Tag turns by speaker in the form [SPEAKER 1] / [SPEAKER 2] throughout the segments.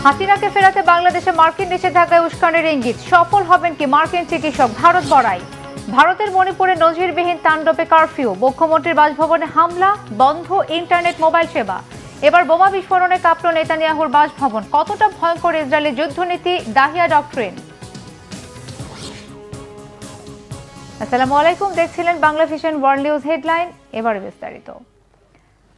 [SPEAKER 1] হাসিনাকে ফেরাতে বাংলাদেশে মার্কিন নিষেধাজ্ঞায় উস্কানির ইঙ্গিত, সফল হবেন কি মার্কিন চিকিৎসক? ভারত বড়াই। ভারতের মণিপুরে নজিরবিহীন তাণ্ডবে কারফিউ, মুখ্যমন্ত্রীর বাসভবনে হামলা, বন্ধ ইন্টারনেট মোবাইল সেবা। এবার বোমা বিস্ফোরণে কাঁপল নেতানিয়াহুর বাসভবন। কতটা ভয়ঙ্কর ইসরায়েলি যুদ্ধনীতি, দাহিয়া ডক্ট্রিন? আসসালামু আলাইকুম, দেখছিলেন Bangla vision world news headline. এবারে বিস্তারিত।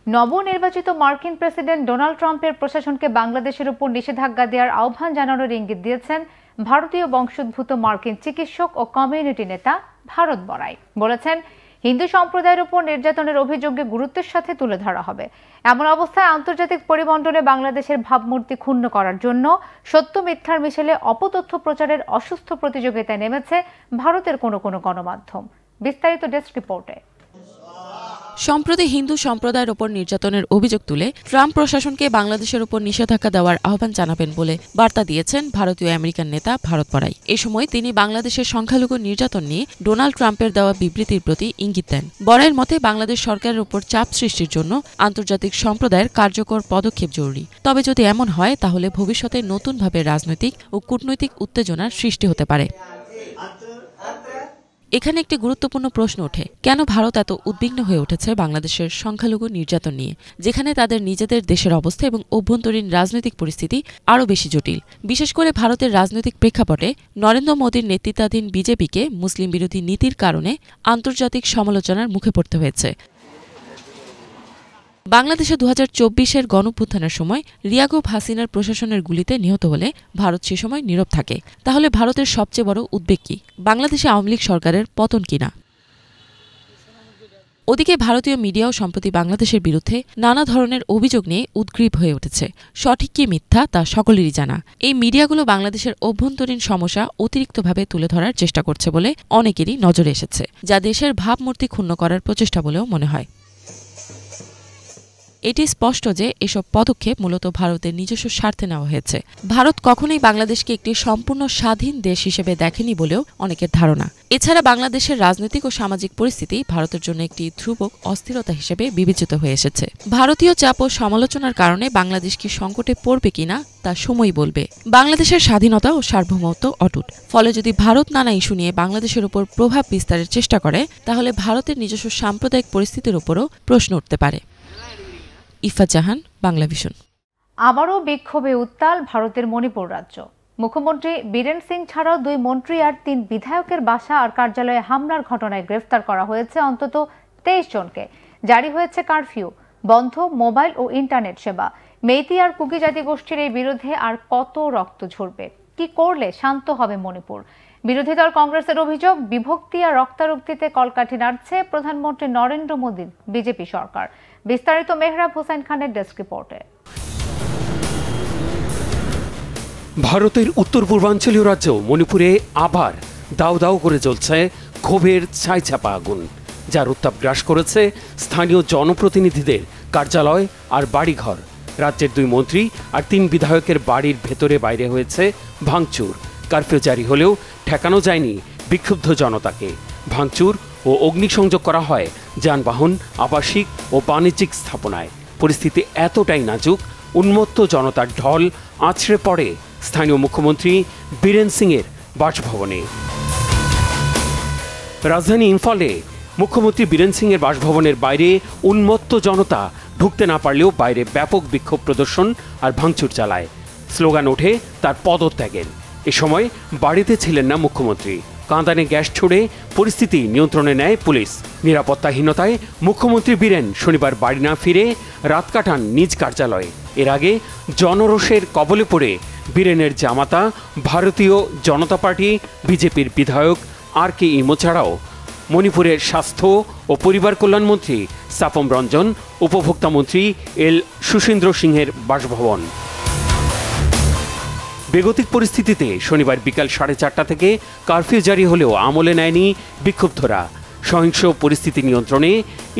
[SPEAKER 1] নবনির্বাচিত মার্কিন প্রেসিডেন্ট ডোনাল্ড ট্রাম্পের প্রশাসনকে বাংলাদেশের উপর নিষেধাজ্ঞা দেওয়ার আহ্বান জানানোর ইঙ্গিত দিয়েছেন ভারতীয় বংশোদ্ভূত মার্কিন চিকিৎসক ও কমিউনিটি নেতা ভারত বড়াই। বলেছেন, হিন্দু সম্প্রদায়ের উপর নির্যাতনের অভিযোগকে গুরুত্বের সাথে তুলে ধরা হবে। এমন অবস্থায় আন্তর্জাতিক পরিমণ্ডলে বাংলাদেশের ভাবমূর্তি ক্ষুণ্ণ করার জন্য সত্য মিথ্যার মিশেলে অপতথ্য প্রচারের অসুস্থ প্রতিযোগিতায় নেমেছে ভারতের কোনো কোনো গণমাধ্যম। বিস্তারিত ডেস্ক রিপোর্টে।
[SPEAKER 2] সম্প্রতি হিন্দু সম্প্রদায়ের ওপর নির্যাতনের অভিযোগ তুলে ট্রাম্প প্রশাসনকে বাংলাদেশের উপর নিষেধাজ্ঞা দেওয়ার আহ্বান জানাবেন বলে বার্তা দিয়েছেন ভারতীয় আমেরিকান নেতা ভারত বড়াই। এ সময় তিনি বাংলাদেশের সংখ্যালঘু নির্যাতন নিয়ে ডোনাল্ড ট্রাম্পের দেওয়া বিবৃতির প্রতি ইঙ্গিত দেন। বড়াইয়ের মতে, বাংলাদেশ সরকারের উপর চাপ সৃষ্টির জন্য আন্তর্জাতিক সম্প্রদায়ের কার্যকর পদক্ষেপ জরুরি। তবে যদি এমন হয়, তাহলে ভবিষ্যতে নতুনভাবে রাজনৈতিক ও কূটনৈতিক উত্তেজনার সৃষ্টি হতে পারে। এখানে একটি গুরুত্বপূর্ণ প্রশ্ন ওঠে, কেন ভারত এত উদ্বিগ্ন হয়ে উঠেছে বাংলাদেশের সংখ্যালঘু নির্যাতন নিয়ে, যেখানে তাদের নিজেদের দেশের অবস্থা এবং অভ্যন্তরীণ রাজনৈতিক পরিস্থিতি আরও বেশি জটিল। বিশেষ করে ভারতের রাজনৈতিক প্রেক্ষাপটে নরেন্দ্র মোদীর নেতৃত্বাধীন বিজেপিকে মুসলিম বিরোধী নীতির কারণে আন্তর্জাতিক সমালোচনার মুখে পড়তে হয়েছে। বাংলাদেশে 2024-এর গণঅভ্যুত্থানের সময় রিয়াগুব হাসিনার প্রশাসনের গুলিতে নিহত হলে ভারত সে সময় নীরব থাকে। তাহলে ভারতের সবচেয়ে বড় উদ্বেগ কি? বাংলাদেশে আওয়ামী লীগ সরকারের পতন কিনা? ওদিকে ভারতীয় মিডিয়াও সম্প্রতি বাংলাদেশের বিরুদ্ধে নানা ধরনের অভিযোগ নিয়ে উদ্গ্রীব হয়ে উঠেছে। সঠিক কি মিথ্যা তা সকলেরই জানা। এই মিডিয়াগুলো বাংলাদেশের অভ্যন্তরীণ সমস্যা অতিরিক্তভাবে তুলে ধরার চেষ্টা করছে বলে অনেকেরই নজরে এসেছে, যা দেশের ভাবমূর্তি ক্ষুণ্ণ করার প্রচেষ্টা বলেও মনে হয়। এটি স্পষ্ট যে এসব পদক্ষেপ মূলত ভারতের নিজস্ব স্বার্থে নেওয়া হয়েছে। ভারত কখনোই বাংলাদেশকে একটি সম্পূর্ণ স্বাধীন দেশ হিসেবে দেখেনি বলেও অনেকের ধারণা। এছাড়া বাংলাদেশের রাজনৈতিক ও সামাজিক পরিস্থিতি ভারতের জন্য একটি ধ্রুবক অস্থিরতা হিসেবে বিবেচিত হয়ে এসেছে। ভারতীয় চাপ ও সমালোচনার কারণে বাংলাদেশ কি সংকটে পড়বে কিনা তা সময়ই বলবে। বাংলাদেশের স্বাধীনতা ও সার্বভৌমত্ব অটুট। ফলে যদি ভারত নানা ইস্যু নিয়ে বাংলাদেশের উপর প্রভাব বিস্তারের চেষ্টা করে, তাহলে ভারতের নিজস্ব সাম্প্রদায়িক পরিস্থিতির উপরও প্রশ্ন উঠতে পারে। ইফা জাহান, বাংলা ভিশন।
[SPEAKER 1] আবারও বিক্ষোভে উত্তাল ভারতের মণিপুর রাজ্য। মুখ্যমন্ত্রী বীরেন সিং ছাড়াও 2 মন্ত্রী আর 3 বিধায়কের বাসা আর কার্যালয়ে হামলার ঘটনায় গ্রেফতার করা হয়েছে অন্তত 23 জনকে। জারি হয়েছে কারফিউ, বন্ধ মোবাইল ও ইন্টারনেট সেবা। মেইতি আর কুকি জাতিগোষ্ঠীর এই বিরুদ্ধে আর কত রক্ত ঝরবে? কি করলে শান্ত হবে মণিপুর? বিরোধী দল কংগ্রেসের অভিযোগ, বিভক্তি আর রক্তারক্তিতে কলকাঠি নাড়ছে প্রধানমন্ত্রী নরেন্দ্র মোদীর বিজেপি সরকার। বিস্তারিত মেহরাব হোসেন খানের ডেস্ক রিপোর্টে।
[SPEAKER 3] ভারতের উত্তর পূর্বাঞ্চলীয় রাজ্য মণিপুরে আবার দাউ দাউ করে জ্বলছে ক্ষোভের ছাইচাপা আগুন, যার উত্তাপ গ্রাস করেছে স্থানীয় জনপ্রতিনিধিদের কার্যালয় আর বাড়িঘর। রাজ্যের 2 মন্ত্রী আর 3 বিধায়কের বাড়ির ভেতরে বাইরে হয়েছে ভাঙচুর। কারফিউ জারি হলেও ঠেকানো যায়নি বিক্ষুব্ধ জনতাকে। ভাঙচুর ও অগ্নিসংযোগ করা হয় যানবাহন, আবাসিক ও বাণিজ্যিক স্থাপনায়। পরিস্থিতি এতটাই নাজুক, উন্মত্ত জনতার ঢল আছড়ে পড়ে স্থানীয় মুখ্যমন্ত্রী বীরেন সিংয়ের বাসভবনে। রাজধানী ইম্ফলে মুখ্যমন্ত্রী বীরেন সিংয়ের বাসভবনের বাইরে উন্মত্ত জনতা ঢুকতে না পারলেও বাইরে ব্যাপক বিক্ষোভ প্রদর্শন আর ভাঙচুর চালায়। স্লোগান ওঠে তার পদত্যাগের। এ সময় বাড়িতে ছিলেন না মুখ্যমন্ত্রী। কাঁদানে গ্যাস ছুড়ে পরিস্থিতি নিয়ন্ত্রণে নেয় পুলিশ। নিরাপত্তাহীনতায় মুখ্যমন্ত্রী বীরেন শনিবার বাড়ি না ফিরে রাত কাটান নিজ কার্যালয়ে। এর আগে জনরোষের কবলে পড়ে বীরেনের জামাতা ভারতীয় জনতা পার্টি বিজেপির বিধায়ক আর কে ইমো ছাড়াও মণিপুরের স্বাস্থ্য ও পরিবার কল্যাণ মন্ত্রী সাপম রঞ্জন, উপভোক্তা মন্ত্রী এল সুশীন্দ্র সিংহের বাসভবন। বেগতিক পরিস্থিতিতে শনিবার বিকাল 4:30 থেকে কারফিউ জারি হলেও আমলে নেয়নি বিক্ষুব্ধরা। সহিংস পরিস্থিতি নিয়ন্ত্রণে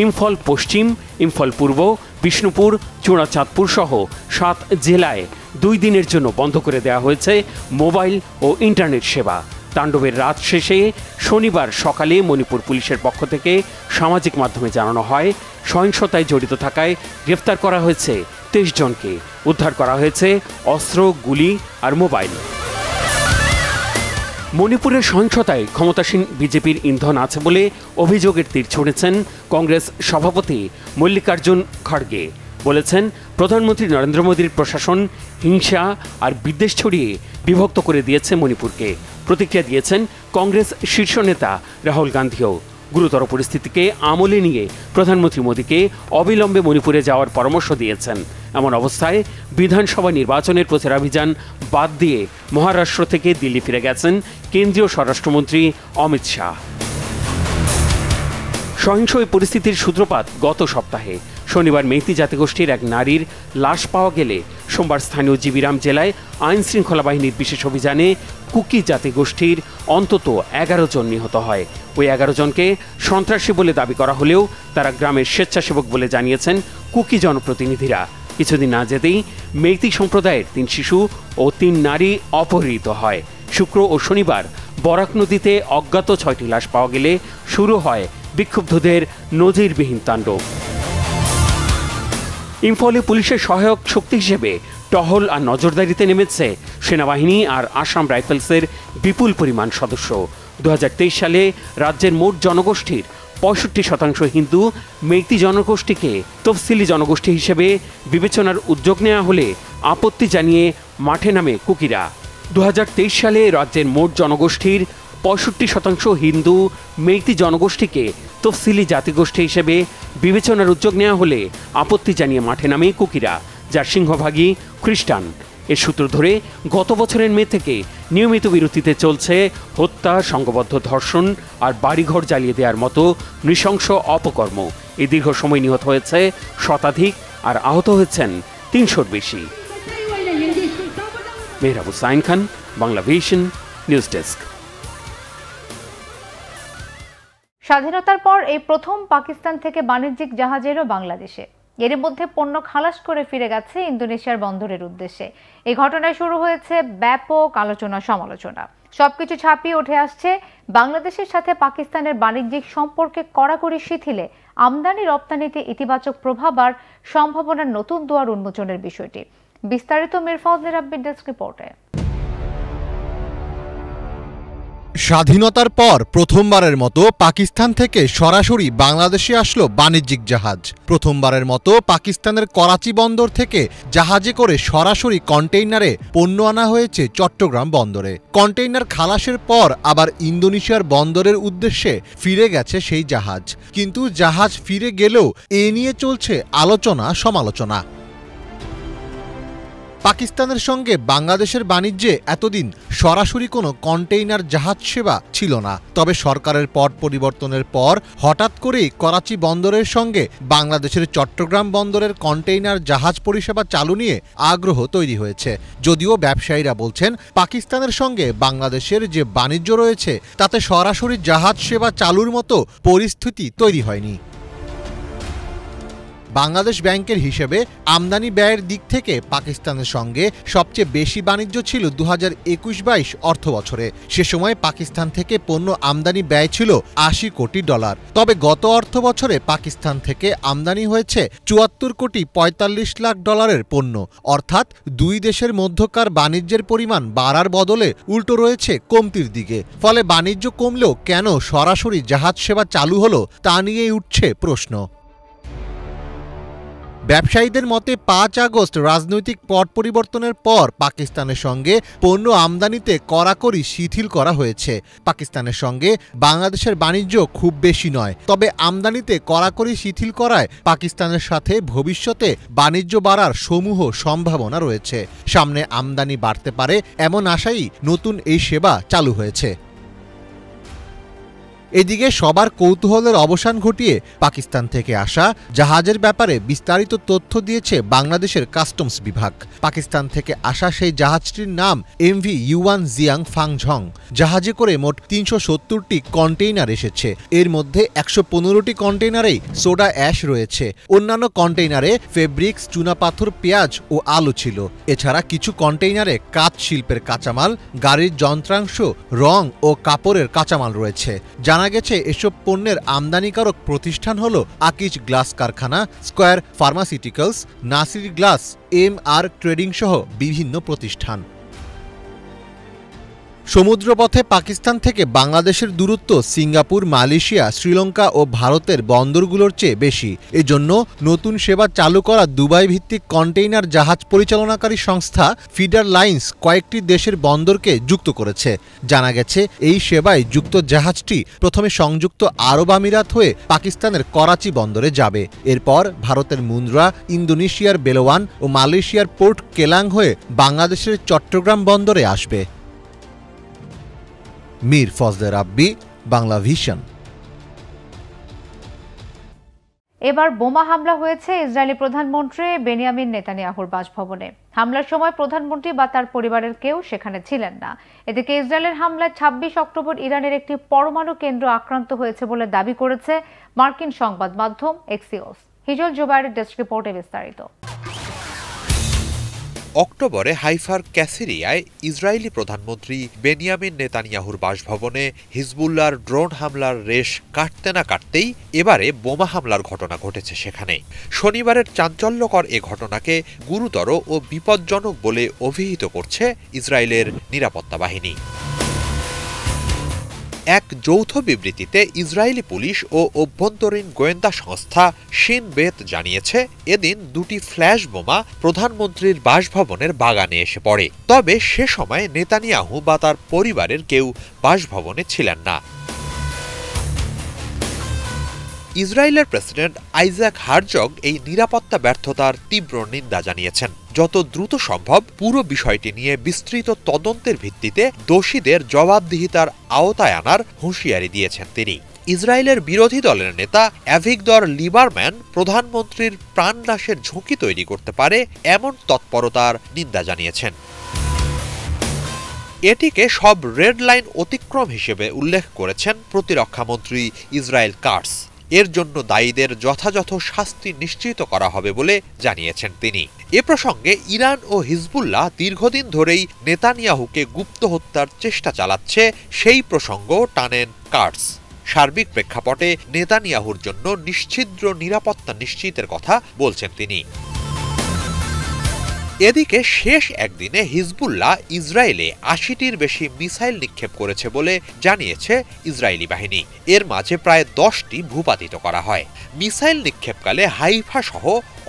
[SPEAKER 3] ইম্ফল পশ্চিম, ইম্ফল পূর্ব, বিষ্ণুপুর, চূড়াচাঁদপুর সহ 7 জেলায় 2 দিনের জন্য বন্ধ করে দেওয়া হয়েছে মোবাইল ও ইন্টারনেট সেবা। তাণ্ডবের রাত শেষে শনিবার সকালে মণিপুর পুলিশের পক্ষ থেকে সামাজিক মাধ্যমে জানানো হয়, সহিংসতায় জড়িত থাকায় গ্রেফতার করা হয়েছে ২৩ জনকে উদ্ধার করা হয়েছে অস্ত্র, গুলি আর মোবাইল। মণিপুরের সহিংসতায় ক্ষমতাসীন বিজেপির ইন্ধন আছে বলে অভিযোগের তীর ছুঁড়েছেন কংগ্রেস সভাপতি মল্লিকার্জুন খড়গে। বলেছেন, প্রধানমন্ত্রী নরেন্দ্র মোদীর প্রশাসন হিংসা আর বিদ্বেষ ছড়িয়ে বিভক্ত করে দিয়েছে মণিপুরকে। প্রতিক্রিয়া দিয়েছেন কংগ্রেস শীর্ষ নেতা রাহুল গান্ধীও। গুরুতর পরিস্থিতিকে আমলে নিয়ে প্রধানমন্ত্রী মোদীকে অবিলম্বে মণিপুরে যাওয়ার পরামর্শ দিয়েছেন। এমন অবস্থায় বিধানসভা নির্বাচনের প্রচারাভিযান বাদ দিয়ে মহারাষ্ট্র থেকে দিল্লি ফিরে গেছেন কেন্দ্রীয় স্বরাষ্ট্রমন্ত্রী অমিত শাহ। সহিংস এই পরিস্থিতির সূত্রপাত গত সপ্তাহে। শনিবার মেইতি জাতিগোষ্ঠীর এক নারীর লাশ পাওয়া গেলে সোমবার স্থানীয় জিবিরাম জেলায় আইন শৃঙ্খলা বাহিনীর বিশেষ অভিযানে কুকি জাতিগোষ্ঠীর অন্তত 11 জন নিহত হয়। ওই 11 জনকে সন্ত্রাসী বলে দাবি করা হলেও তারা গ্রামের স্বেচ্ছাসেবক বলে জানিয়েছেন কুকি জনপ্রতিনিধিরা। কিছুদিন না যেতেই মেইতি সম্প্রদায়ের 3 শিশু ও 3 নারী অপহৃত হয়। শুক্র ও শনিবার বরাক নদীতে অজ্ঞাত 6টি লাশ পাওয়া গেলে শুরু হয় বিক্ষুব্ধদের নজিরবিহীন তাণ্ডব। ইম্ফলে পুলিশের সহায়ক শক্তি হিসেবে টহল আর নজরদারিতে নেমেছে সেনাবাহিনী আর আসাম রাইফেলসের বিপুল পরিমাণ সদস্য। 2023 সালে রাজ্যের মোট জনগোষ্ঠীর 65% হিন্দু মেইতি জনগোষ্ঠীকে তফসিলি জনগোষ্ঠী হিসেবে বিবেচনার উদ্যোগ নেওয়া হলে আপত্তি জানিয়ে মাঠে নামে কুকিরা। 2023 সালে রাজ্যের মোট জনগোষ্ঠীর 65% হিন্দু মেইতি জনগোষ্ঠীকে তফসিলি জাতিগোষ্ঠী হিসেবে বিবেচনার উদ্যোগ নেওয়া হলে আপত্তি জানিয়ে মাঠে নামে কুকিরা, যার সিংহভাগই খ্রিস্টান। এর সূত্র ধরে গত বছরের মে থেকে নিয়মিত বিরতিতে চলছে হত্যা, সংঘবদ্ধ ধর্ষণ আর বাড়িঘর জ্বালিয়ে দেওয়ার মতো নৃশংস অপকর্ম। এই দীর্ঘ সময় নিহত হয়েছে শতাধিক আর আহত হয়েছেন 300-র বেশি। Mehrab Hussain Khan, Bangla vision, news desk.
[SPEAKER 1] স্বাধীনতার পর এই প্রথম পাকিস্তান থেকে বাণিজ্যিক জাহাজ এলো বাংলাদেশে। এর মধ্যে পণ্য খালাস করে ফিরে গেছে ইন্দোনেশিয়ার বন্দরের উদ্দেশ্যে। এই ঘটনায় শুরু হয়েছে ব্যাপক আলোচনা সমালোচনা। সবকিছু ছাপিয়ে উঠে আসছে বাংলাদেশের সাথে পাকিস্তানের বাণিজ্যিক সম্পর্কে কড়াকড়ি শিথিলে আমদানি রপ্তানিতে ইতিবাচক প্রভাব আর সম্ভাবনার নতুন দুয়ার উন্মোচনের বিষয়টি। বিস্তারিত মিরফাউজের রাব্বির ডেস্ক রিপোর্টে।
[SPEAKER 4] স্বাধীনতার পর প্রথমবারের মতো পাকিস্তান থেকে সরাসরি বাংলাদেশে আসলো বাণিজ্যিক জাহাজ। প্রথমবারের মতো পাকিস্তানের করাচি বন্দর থেকে জাহাজে করে সরাসরি কন্টেইনারে পণ্য আনা হয়েছে চট্টগ্রাম বন্দরে। কন্টেইনার খালাসের পর আবার ইন্দোনেশিয়ার বন্দরের উদ্দেশ্যে ফিরে গেছে সেই জাহাজ। কিন্তু জাহাজ ফিরে গেলেও এ নিয়ে চলছে আলোচনা সমালোচনা। পাকিস্তানের সঙ্গে বাংলাদেশের বাণিজ্যে এতদিন সরাসরি কোনো কন্টেইনার জাহাজ সেবা ছিল না। তবে সরকারের পট পরিবর্তনের পর হঠাৎ করেই করাচি বন্দরের সঙ্গে বাংলাদেশের চট্টগ্রাম বন্দরের কন্টেইনার জাহাজ পরিষেবা চালু নিয়ে আগ্রহ তৈরি হয়েছে। যদিও ব্যবসায়ীরা বলছেন, পাকিস্তানের সঙ্গে বাংলাদেশের যে বাণিজ্য রয়েছে তাতে সরাসরি জাহাজ সেবা চালুর মতো পরিস্থিতি তৈরি হয়নি। বাংলাদেশ ব্যাংকের হিসেবে আমদানি ব্যয়ের দিক থেকে পাকিস্তানের সঙ্গে সবচেয়ে বেশি বাণিজ্য ছিল 2021-22 অর্থ বছরে। সে সময় পাকিস্তান থেকে পণ্য আমদানি ব্যয় ছিল $80 কোটি। তবে গত অর্থ বছরে পাকিস্তান থেকে আমদানি হয়েছে $74 কোটি 45 লাখ পণ্য। অর্থাৎ দুই দেশের মধ্যকার বাণিজ্যের পরিমাণ বাড়ার বদলে উল্টো রয়েছে কমতির দিকে। ফলে বাণিজ্য কমলেও কেন সরাসরি জাহাজ সেবা চালু হলো তা নিয়েই উঠছে প্রশ্ন। ব্যবসায়ীদের মতে 5 আগস্ট রাজনৈতিক পট পরিবর্তনের পর পাকিস্তানের সঙ্গে পণ্য আমদানিতে কড়াকড়ি শিথিল করা হয়েছে। পাকিস্তানের সঙ্গে বাংলাদেশের বাণিজ্য খুব বেশি নয়, তবে আমদানিতে কড়াকড়ি শিথিল করায় পাকিস্তানের সাথে ভবিষ্যতে বাণিজ্য বাড়ার সমূহ সম্ভাবনা রয়েছে। সামনে আমদানি বাড়তে পারে এমন আশাই নতুন এই সেবা চালু হয়েছে। এদিকে সবার কৌতূহলের অবসান ঘটিয়ে পাকিস্তান থেকে আসা জাহাজের ব্যাপারে বিস্তারিত তথ্য দিয়েছে বাংলাদেশের কাস্টমস বিভাগ। পাকিস্তান থেকে আসা সেই জাহাজটির নাম MV ইউয়ান জিয়াং ফাংঝং। জাহাজে করে মোট 370টি কন্টেইনার এসেছে। এর মধ্যে 115টি কন্টেইনারেই সোডা অ্যাশ রয়েছে। অন্যান্য কন্টেইনারে ফেব্রিক্স, চুনাপাথর, পেঁয়াজ ও আলু ছিল। এছাড়া কিছু কন্টেইনারে কাঁচ শিল্পের কাঁচামাল, গাড়ির যন্ত্রাংশ, রং ও কাপড়ের কাঁচামাল রয়েছে। জানা জানা গেছে এসব পণ্যের আমদানিকারক প্রতিষ্ঠান হল আকিজ গ্লাস কারখানা, square pharmaceuticals, Nasir glass, MR trading সহ বিভিন্ন প্রতিষ্ঠান। সমুদ্রপথে পাকিস্তান থেকে বাংলাদেশের দূরত্ব সিঙ্গাপুর, মালয়েশিয়া, শ্রীলঙ্কা ও ভারতের বন্দরগুলোর চেয়ে বেশি। এজন্য নতুন সেবা চালু করা দুবাই ভিত্তিক কন্টেইনার জাহাজ পরিচালনাকারী সংস্থা ফিডার লাইন্স কয়েকটি দেশের বন্দরকে যুক্ত করেছে। জানা গেছে এই সেবায় যুক্ত জাহাজটি প্রথমে সংযুক্ত আরব আমিরাত হয়ে পাকিস্তানের করাচি বন্দরে যাবে। এরপর ভারতের মুন্দ্রা, ইন্দোনেশিয়ার বেলোয়ান ও মালয়েশিয়ার পোর্ট কেলাং হয়ে বাংলাদেশের চট্টগ্রাম বন্দরে আসবে। মীর ফজলে রাব্বি, বাংলা ভিশন।
[SPEAKER 1] এবার বোমা হামলা হয়েছে ইসরায়েলি প্রধানমন্ত্রী বেনিয়ামিন নেতানিয়াহুর বাসভবনে। হামলার সময় প্রধানমন্ত্রী বা তার পরিবারের কেউ সেখানে ছিলেন না। এদিকে ইসরায়েলের হামলায় 26 অক্টোবর ইরানের একটি পরমাণু কেন্দ্র আক্রান্ত হয়েছে বলে দাবি করেছে মার্কিন সংবাদ মাধ্যম এক্সিওস। হিজল জুবাইরের ডেস্ক রিপোর্টে বিস্তারিত।
[SPEAKER 5] অক্টোবরে হাইফার ক্যাসিরিয়ায় ইসরায়েলি প্রধানমন্ত্রী বেনিয়ামিন নেতানিয়াহুর বাসভবনে হিজবুল্লাহর ড্রোন হামলার রেশ কাটতে না কাটতেই এবারে বোমা হামলার ঘটনা ঘটেছে সেখানে। শনিবারের চাঞ্চল্যকর এ ঘটনাকে গুরুতর ও বিপজ্জনক বলে অভিহিত করছে ইসরায়েলের নিরাপত্তা বাহিনী। এক যৌথ বিবৃতিতে ইসরায়েলি পুলিশ ও অভ্যন্তরীণ গোয়েন্দা সংস্থা শিন বেত জানিয়েছে, এদিন দুটি ফ্ল্যাশ বোমা প্রধানমন্ত্রীর বাসভবনের বাগানে এসে পড়ে। তবে সে সময় নেতানিয়াহু বা তার পরিবারের কেউ বাসভবনে ছিলেন না। ইসরায়েলের প্রেসিডেন্ট আইজাক হারজগ এই নিরাপত্তা ব্যর্থতার তীব্র নিন্দা জানিয়েছেন। যত দ্রুত সম্ভব পুরো বিষয়টি নিয়ে বিস্তৃত তদন্তের ভিত্তিতে দোষীদের জবাবদিহিতার আওতায় আনার হুঁশিয়ারি দিয়েছেন তিনি। ইসরায়েলের বিরোধী দলের নেতা অ্যাভিগদর লিবারম্যান প্রধানমন্ত্রীর প্রাণনাশের ঝুঁকি তৈরি করতে পারে এমন তৎপরতার নিন্দা জানিয়েছেন। এটিকে সব রেড লাইন অতিক্রম হিসেবে উল্লেখ করেছেন প্রতিরক্ষামন্ত্রী ইসরায়েল কাটস। এর জন্য দায়ীদের যথাযথ শাস্তি নিশ্চিত করা হবে বলে জানিয়েছেন তিনি। এ প্রসঙ্গে ইরান ও হিজবুল্লাহ দীর্ঘদিন ধরেই নেতানিয়াহুকে গুপ্ত হত্যার চেষ্টা চালাচ্ছে, সেই প্রসঙ্গও টানেন কাটস। সার্বিক প্রেক্ষাপটে নেতানিয়াহুর জন্য নিশ্ছিদ্র নিরাপত্তা নিশ্চিতের কথা বলছেন তিনি। এদিকে শেষ একদিনে হিজবুল্লাহ ইসরায়েলে ৮০টির বেশি মিসাইল নিক্ষেপ করেছে বলে জানিয়েছে ইসরায়েলি বাহিনী। এর মাঝে প্রায় ১০টি ভূপাতিত করা হয়। মিসাইল নিক্ষেপকালে হাইফা সহ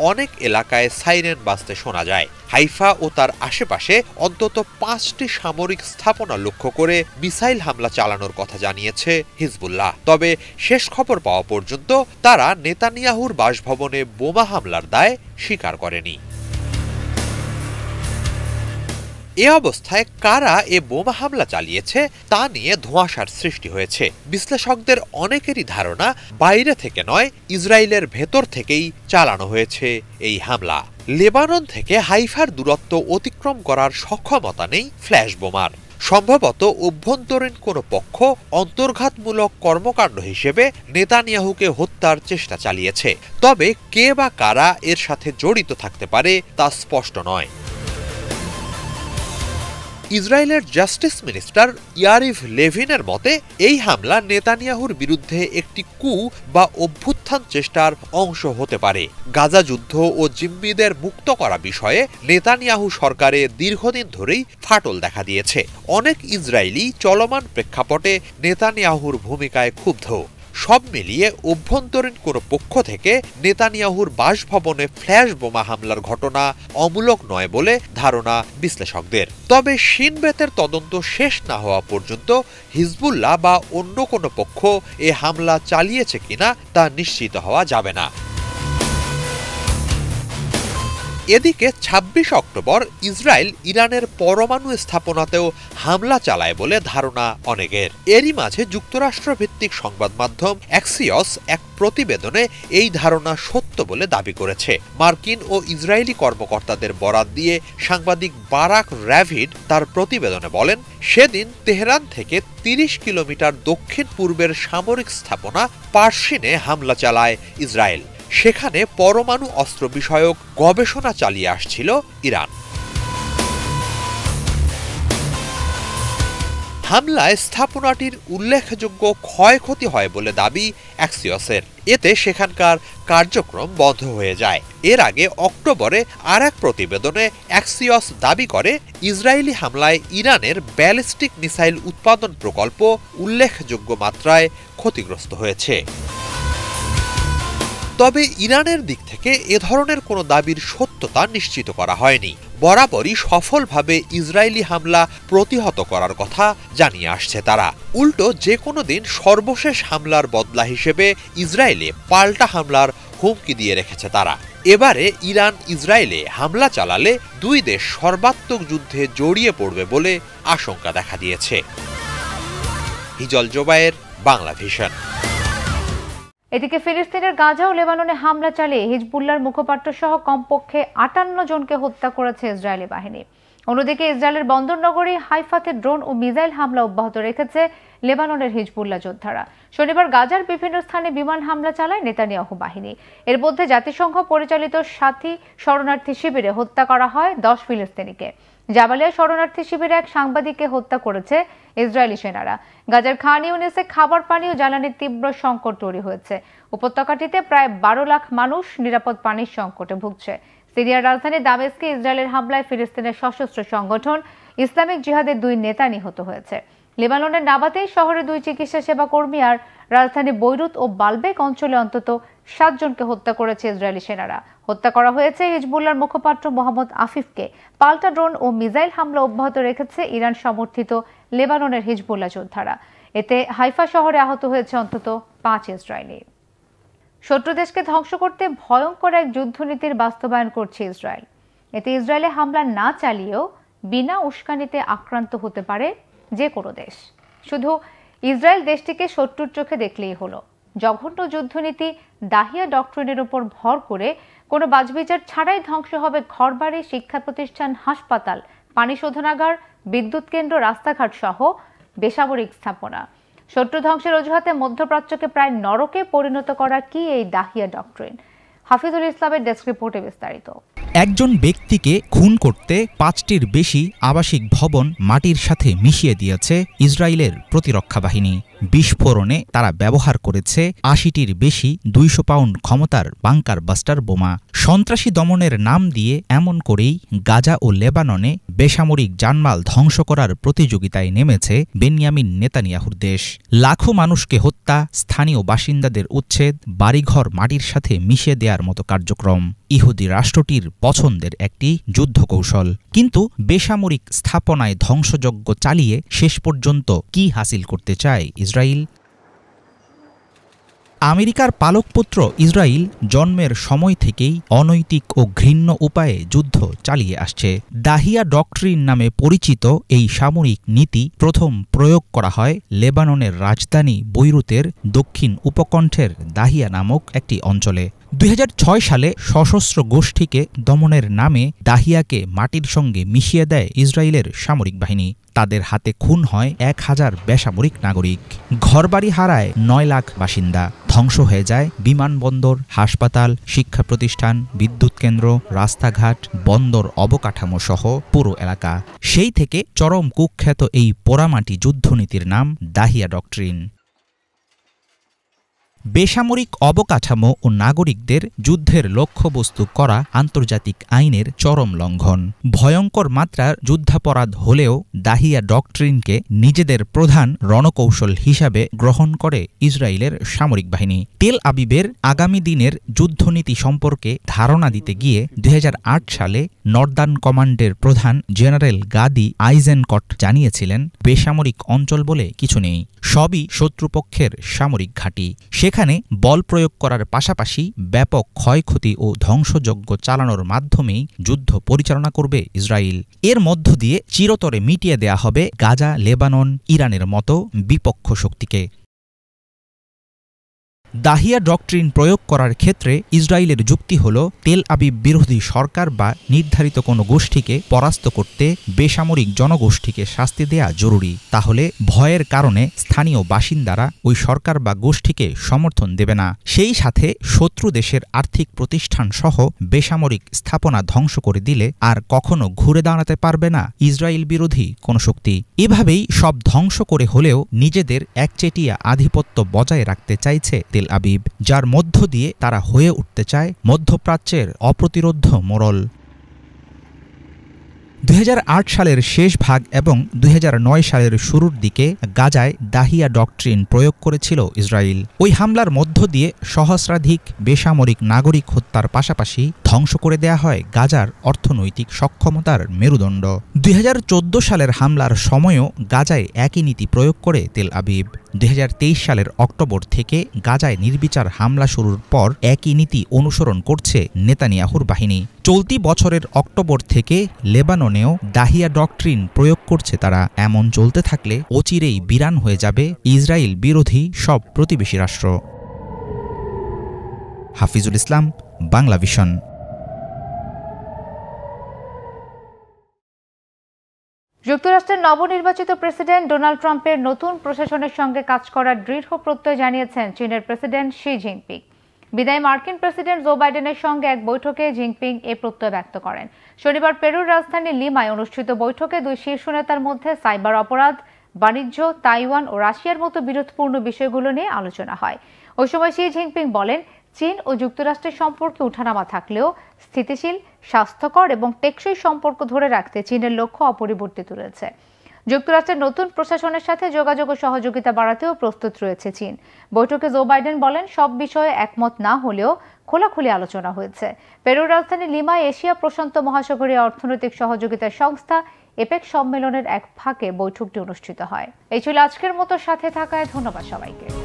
[SPEAKER 5] অনেক এলাকায় সাইরেন বাজতে শোনা যায়। হাইফা ও তার আশেপাশে অন্তত ৫টি সামরিক স্থাপনা লক্ষ্য করে মিসাইল হামলা চালানোর কথা জানিয়েছে হিজবুল্লাহ। তবে শেষ খবর পাওয়া পর্যন্ত তারা নেতানিয়াহুর বাসভবনে বোমা হামলার দায় স্বীকার করেনি। এ অবস্থায় কারা এ বোমা হামলা চালিয়েছে তা নিয়ে ধোঁয়াশার সৃষ্টি হয়েছে। বিশ্লেষকদের অনেকেরই ধারণা বাইরে থেকে নয়, ইসরায়েলের ভেতর থেকেই চালানো হয়েছে এই হামলা। লেবানন থেকে হাইফার দূরত্ব অতিক্রম করার সক্ষমতা নেই ফ্ল্যাশ বোমার। সম্ভবত অভ্যন্তরীণ কোনো পক্ষ অন্তর্ঘাতমূলক কর্মকাণ্ড হিসেবে নেতানিয়াহুকে হত্যার চেষ্টা চালিয়েছে। তবে কে বা কারা এর সাথে জড়িত থাকতে পারে তা স্পষ্ট নয়। ইসরায়েলের জাস্টিস মিনিস্টার ইয়ারিভ লেভিনের মতে এই হামলা নেতানিয়াহুর বিরুদ্ধে একটি কু বা অভ্যুত্থান চেষ্টার অংশ হতে পারে। গাজা যুদ্ধ ও জিম্মিদের মুক্ত করা বিষয়ে নেতানিয়াহু সরকারে দীর্ঘদিন ধরেই ফাটল দেখা দিয়েছে। অনেক ইসরায়েলি চলমান প্রেক্ষাপটে নেতানিয়াহুর ভূমিকায় ক্ষুব্ধ। সব মিলিয়ে অভ্যন্তরীণ কোনো পক্ষ থেকে নেতানিয়াহুর বাসভবনে ফ্ল্যাশ বোমা হামলার ঘটনা অমূলক নয় বলে ধারণা বিশ্লেষকদের। তবে শিন বেতের তদন্ত শেষ না হওয়া পর্যন্ত হিজবুল্লাহ বা অন্য কোনো পক্ষ এ হামলা চালিয়েছে কিনা তা নিশ্চিত হওয়া যাবে না। এদিকে ২৬ অক্টোবর ইসরায়েল ইরানের পরমাণু স্থাপনাতেও হামলা চালায় বলে ধারণা অনেকের। এরই মাঝে যুক্তরাষ্ট্রভিত্তিক সংবাদ মাধ্যম এক্সিওস এক প্রতিবেদনে এই ধারণা সত্য বলে দাবি করেছে। মার্কিন ও ইসরায়েলি কর্মকর্তাদের বরাত দিয়ে সাংবাদিক বারাক র্যাভিড তার প্রতিবেদনে বলেন, সেদিন তেহরান থেকে ৩০ কিলোমিটার দক্ষিণ পূর্বের সামরিক স্থাপনা পারশিনে হামলা চালায় ইসরায়েল। সেখানে পরমাণু অস্ত্র বিষয়ক গবেষণা চালিয়ে আসছিল ইরান। হামলায় স্থাপনাটির উল্লেখযোগ্য ক্ষয়ক্ষতি হয় বলে দাবি অ্যাক্সিওসের। এতে সেখানকার কার্যক্রম বন্ধ হয়ে যায়। এর আগে অক্টোবরে আর এক প্রতিবেদনে অ্যাক্সিওস দাবি করে ইসরায়েলি হামলায় ইরানের ব্যালিস্টিক মিসাইল উৎপাদন প্রকল্প উল্লেখযোগ্য মাত্রায় ক্ষতিগ্রস্ত হয়েছে। তবে ইরানের দিক থেকে এ ধরনের কোনো দাবির সত্যতা নিশ্চিত করা হয়নি। বরাবরই সফলভাবে ইসরায়েলি হামলা প্রতিহত করার কথা জানিয়ে আসছে তারা। উল্টো যে কোনো দিন সর্বশেষ হামলার বদলা হিসেবে ইসরায়েলে পাল্টা হামলার হুমকি দিয়ে রেখেছে তারা। এবারে ইরান ইসরায়েলে হামলা চালালে দুই দেশ সর্বাত্মক যুদ্ধে জড়িয়ে পড়বে বলে আশঙ্কা দেখা দিয়েছে। হিজল জোবায়ের, বাংলা ভিশন।
[SPEAKER 1] এদিকে ফিলিস্তিনের গাজা ও লেবাননে হামলা চালিয়ে হিজবুল্লাহর মুখপাত্র সহ কমপক্ষে 58 জনকে হত্যা করেছে ইসরায়েলি বাহিনী। অন্যদিকে ইসরায়েলের বন্দরনগরী হাইফাতে ড্রোন ও মিসাইল হামলা অব্যাহত রেখেছে লেবাননের হিজবুল্লাহ যোদ্ধারা। শনিবার গাজার বিভিন্ন স্থানে বিমান হামলা চালায় নেতানিয়াহু বাহিনী। এর মধ্যে জাতিসংঘ পরিচালিত সাথী শরণার্থী শিবিরে হত্যা করা হয় 10 ফিলিস্তিনিকে। জাবালিয়া শরণার্থী শিবিরে এক সাংবাদিককে হত্যা করেছে ইসরায়েলি সেনারা। গাজার খান ইউনিসে খাবার পানি ও জ্বালানির তীব্র সংকট তৈরি হয়েছে। উপত্যকাটিতে প্রায় 12 লাখ মানুষ নিরাপদ পানির সংকটে ভুগছে। সিরিয়ার রাজধানী দামেস্কে ইসরায়েলের হামলায় ফিলিস্তিনের সশস্ত্র সংগঠন ইসলামিক জিহাদের 2 নেতা নিহত হয়েছে। লেবাননের নাবাতে শহরে 2 চিকিৎসা সেবা কর্মী আর রাজধানী বৈরুত ও বালবেক অঞ্চলে অন্তত 7 জনকে হত্যা করেছে ইসরায়েলি সেনারা। হত্যা করা হয়েছে হিজবুল্লাহর মুখপাত্র মোহাম্মদ আফিফকে। পাল্টা ড্রোন ও মিসাইল হামলা অব্যাহত রেখেছে ইরান সমর্থিত লেবাননের হিজবুল্লাহ যোদ্ধারা। এতে হাইফা শহরে আহত হয়েছে অন্তত 5 ইসরায়েলি। শত্রু দেশকে ধ্বংস করতে ভয়ঙ্কর এক যুদ্ধনীতির বাস্তবায়ন করছে ইসরায়েল। এতে ইসরায়েলে হামলা না চালিয়েও বিনা উস্কানিতে আক্রান্ত হতে পারে যে কোনো দেশ। শুধু ইসরায়েল দেশটিকে শত্রুর চোখে দেখলেই হলো। জঘন্য যুদ্ধনীতি দাহিয়া ডক্ট্রিনের উপর ভর করে কোনো বাছবিচার ছাড়াই ধ্বংস হবে ঘরবাড়ি, শিক্ষা প্রতিষ্ঠান, হাসপাতাল, পানি শোধনাগার, বিদ্যুৎ কেন্দ্র, রাস্তাঘাট সহ বেসামরিক স্থাপনা। শত্রু ধ্বংসের অজুহাতে মধ্যপ্রাচ্যকে প্রায় নরকে পরিণত করা কি এই দাহিয়া ডক্ট্রিন? হাফিজুল ইসলামের ডেস্ক রিপোর্টে বিস্তারিত।
[SPEAKER 6] একজন ব্যক্তিকে খুন করতে 5টির বেশি আবাসিক ভবন মাটির সাথে মিশিয়ে দিয়েছে ইসরায়েলের প্রতিরক্ষা বাহিনী। বিস্ফোরণে তারা ব্যবহার করেছে 80টির বেশি 200 পাউন্ড ক্ষমতার বাংকার বাস্টার বোমা। সন্ত্রাসী দমনের নাম দিয়ে এমন করেই গাজা ও লেবাননে বেসামরিক জানমাল ধ্বংস করার প্রতিযোগিতায় নেমেছে বেনিয়ামিন নেতানিয়াহুর দেশ। লাখো মানুষকে হত্যা, স্থানীয় বাসিন্দাদের উচ্ছেদ, বাড়িঘর মাটির সাথে মিশিয়ে দেওয়ার মতো কার্যক্রম ইহুদি রাষ্ট্রটির পছন্দের একটি যুদ্ধকৌশল। কিন্তু বেসামরিক স্থাপনায় ধ্বংসযজ্ঞ চালিয়ে শেষ পর্যন্ত কি হাসিল করতে চায় ইসরায়েল? আমেরিকার পালকপুত্র ইসরায়েল জন্মের সময় থেকেই অনৈতিক ও ঘৃণ্য উপায়ে যুদ্ধ চালিয়ে আসছে। দাহিয়া ডক্ট্রিন নামে পরিচিত এই সামরিক নীতি প্রথম প্রয়োগ করা হয় লেবাননের রাজধানী বৈরুতের দক্ষিণ উপকণ্ঠের দাহিয়া নামক একটি অঞ্চলে। 2006 সালে সশস্ত্র গোষ্ঠীকে দমনের নামে দাহিয়াকে মাটির সঙ্গে মিশিয়ে দেয় ইসরায়েলের সামরিক বাহিনী। তাদের হাতে খুন হয় 1000 বেসামরিক নাগরিক। ঘরবাড়ি হারায় 9 লাখ বাসিন্দা। ধ্বংস হয়ে যায় বিমানবন্দর, হাসপাতাল, শিক্ষা প্রতিষ্ঠান, বিদ্যুৎ কেন্দ্র, রাস্তাঘাট, বন্দর অবকাঠামো সহ পুরো এলাকা। সেই থেকে চরম কুখ্যাত এই পোড়ামাটি যুদ্ধনীতির নাম দাহিয়া ডক্ট্রিন। বেসামরিক অবকাঠামো ও নাগরিকদের যুদ্ধের লক্ষ্যবস্তু করা আন্তর্জাতিক আইনের চরম লঙ্ঘন। ভয়ঙ্কর মাত্রার যুদ্ধাপরাধ হলেও দাহিয়া ডক্ট্রিনকে নিজেদের প্রধান রণকৌশল হিসাবে গ্রহণ করে ইসরায়েলের সামরিক বাহিনী। তেল আবিবের আগামী দিনের যুদ্ধনীতি সম্পর্কে ধারণা দিতে গিয়ে 2008 সালে নর্দার্ন কমান্ডের প্রধান জেনারেল গাদি আইজেনকট জানিয়েছিলেন, বেসামরিক অঞ্চল বলে কিছু নেই, সবই শত্রুপক্ষের সামরিক ঘাঁটি। সেখানে বল প্রয়োগ করার পাশাপাশি ব্যাপক ক্ষয়ক্ষতি ও ধ্বংসযজ্ঞ চালানোর মাধ্যমেই যুদ্ধ পরিচালনা করবে ইসরায়েল। এর মধ্য দিয়ে চিরতরে মিটিয়ে দেয়া হবে গাজা, লেবানন, ইরানের মতো বিপক্ষ শক্তিকে। দাহিয়া ডক্ট্রিন প্রয়োগ করার ক্ষেত্রে ইসরায়েলের যুক্তি হল তেল আবিব বিরোধী সরকার বা নির্ধারিত কোনো গোষ্ঠীকে পরাস্ত করতে বেসামরিক জনগোষ্ঠীকে শাস্তি দেয়া জরুরি। তাহলে ভয়ের কারণে স্থানীয় বাসিন্দারা ওই সরকার বা গোষ্ঠীকে সমর্থন দেবে না। সেই সাথে শত্রু দেশের আর্থিক প্রতিষ্ঠান সহ বেসামরিক স্থাপনা ধ্বংস করে দিলে আর কখনো ঘুরে দাঁড়াতে পারবে না ইসরায়েল বিরোধী কোনো শক্তি। এভাবেই সব ধ্বংস করে হলেও নিজেদের একচেটিয়া আধিপত্য বজায় রাখতে চাইছে তেল আবিব, যার মধ্য দিয়ে তারা হয়ে উঠতে চায় মধ্যপ্রাচ্যের অপ্রতিরোধ্য মোড়ল। 2008 সালের শেষ ভাগ এবং 2009 সালের শুরুর দিকে গাজায় দাহিয়া ডক্ট্রিন প্রয়োগ করেছিল ইসরায়েল। ওই হামলার মধ্য দিয়ে সহস্রাধিক বেসামরিক নাগরিক হত্যার পাশাপাশি ধ্বংস করে দেয়া হয় গাজার অর্থনৈতিক সক্ষমতার মেরুদণ্ড। 2014 সালের হামলার সময়ও গাজায় একই নীতি প্রয়োগ করে তেল আবিব। 2023 সালের অক্টোবর থেকে গাজায় নির্বিচার হামলা শুরুর পর একই নীতি অনুসরণ করছে নেতানিয়াহুর বাহিনী। চলতি বছরের অক্টোবর থেকে লেবাননেও দাহিয়া ডক্ট্রিন প্রয়োগ করছে তারা। এমন চলতে থাকলে অচিরেই বিরান হয়ে যাবে ইসরায়েল বিরোধী সব প্রতিবেশী রাষ্ট্র। হাফিজুল ইসলাম, বাংলা ভিশন।
[SPEAKER 1] যুক্তরাষ্ট্রের নবনির্বাচিত প্রেসিডেন্ট ডোনাল্ড ট্রাম্পের নতুন প্রশাসনের সঙ্গে কাজ করার দৃঢ় প্রত্যয় জানিয়েছেন চীনের প্রেসিডেন্ট শি জিনপিং। বিদায়ী মার্কিন প্রেসিডেন্ট জো বাইডেনের সঙ্গে এক বৈঠকে জিনপিং এ প্রত্যয় ব্যক্ত করেন। শনিবার পেরুর রাজধানী লিমায় অনুষ্ঠিত বৈঠকে দুই শীর্ষ নেতার মধ্যে সাইবার অপরাধ, বাণিজ্য, তাইওয়ান ও রাশিয়ার মতো বিরোধপূর্ণ বিষয়গুলো নিয়ে আলোচনা হয়। ওই সময় শি জিনপিং বলেন, চীন ও যুক্তরাষ্ট্রের সম্পর্কে উঠানামা থাকলেও স্থিতিশীল, স্বাস্থ্যকর এবং টেকসই সম্পর্ক ধরে রাখতে চীনের লক্ষ্য অপরিবর্তিত রয়েছে। যুক্তরাষ্ট্রের নতুন প্রশাসনের সাথে যোগাযোগ ও সহযোগিতা বাড়াতেও প্রস্তুত রয়েছে চীন। বৈঠকে জো বাইডেন বলেন, সব বিষয়ে একমত না হলেও খোলাখুলি আলোচনা হয়েছে। পেরুর রাজধানী লিমায় এশিয়া প্রশান্ত মহাসাগরীয় অর্থনৈতিক সহযোগিতার সংস্থা এপেক সম্মেলনের এক ফাঁকে বৈঠকটি অনুষ্ঠিত হয়। এই ছিল আজকের মতো, সাথে থাকায় ধন্যবাদ সবাইকে।